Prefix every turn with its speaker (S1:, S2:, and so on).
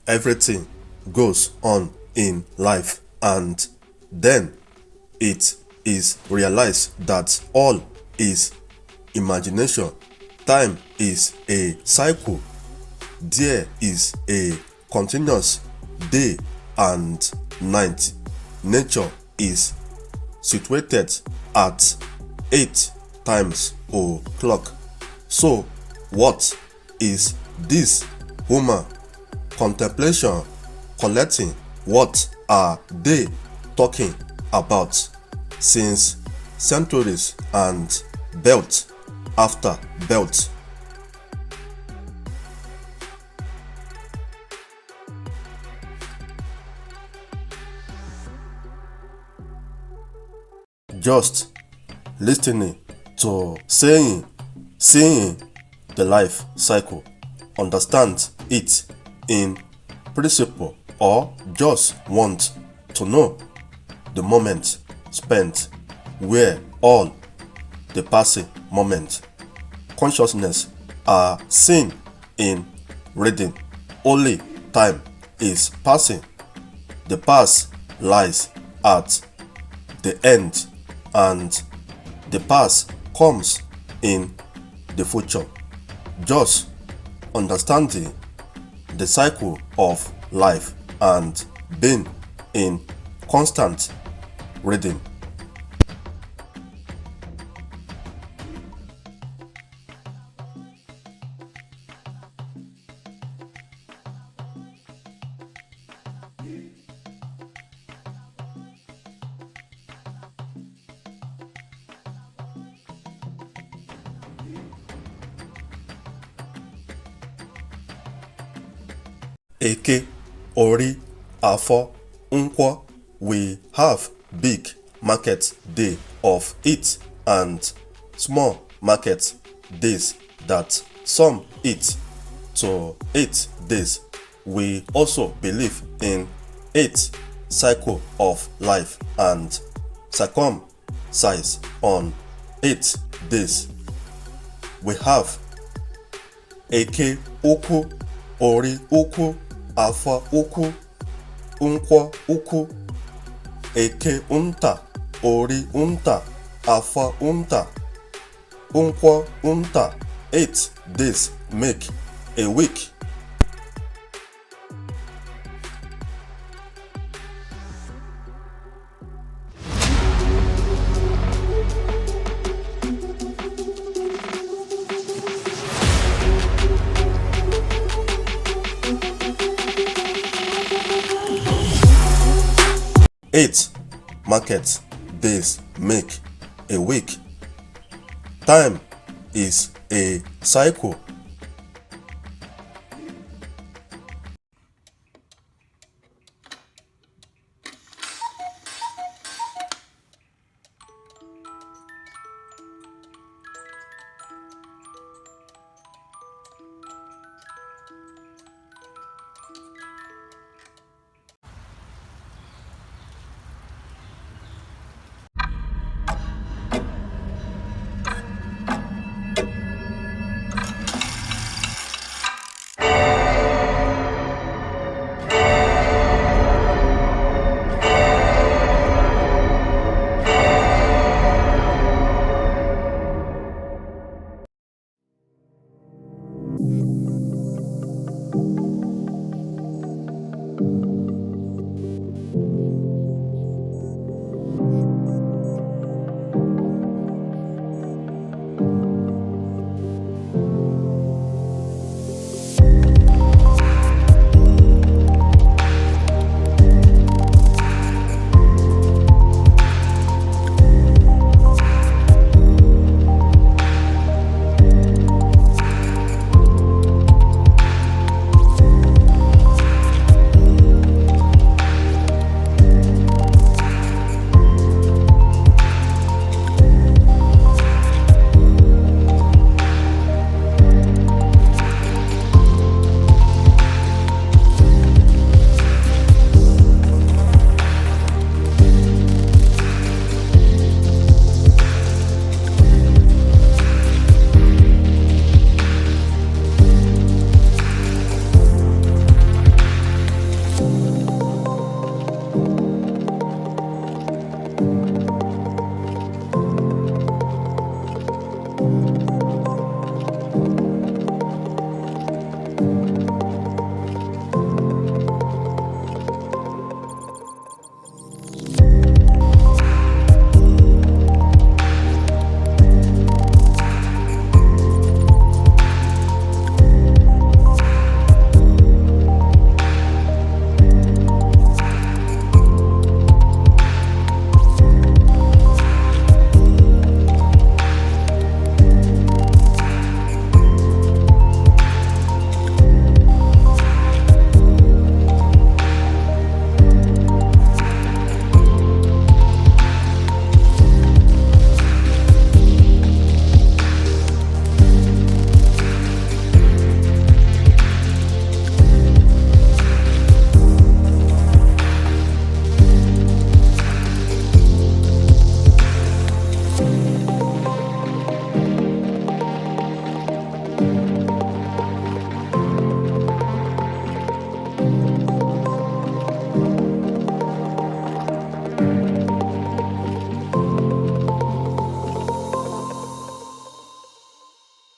S1: everything goes on in life, and then it is realized that all is imagination. Time is a cycle. There is a continuous day and night. Nature is situated at 8 times o'clock. So what is this human contemplation collecting? What are they talking about? Since centuries and belt after belt. Just listening to seeing the life cycle, understand it in principle, or just want to know the moment spent where all the passing moment consciousness are seen in reading. Only time is passing. The past lies at the end, and the past comes in the future. Just understanding the cycle of life and being in constant reading. Eke, Ori, Afo, Nkwo. We have big market day of it and small market days that some eat to 8 days. We also believe in 8 cycle of life and circumcise on 8 days. We have Eke Ukwu, Ori Ukwu, Afọ Ukwu, Nkwo Ukwu, Eke Unta, Ori Unta, Afọ Unta, Nkwo Unta. 8 days make a week. Eight market days make a week. Time is a cycle.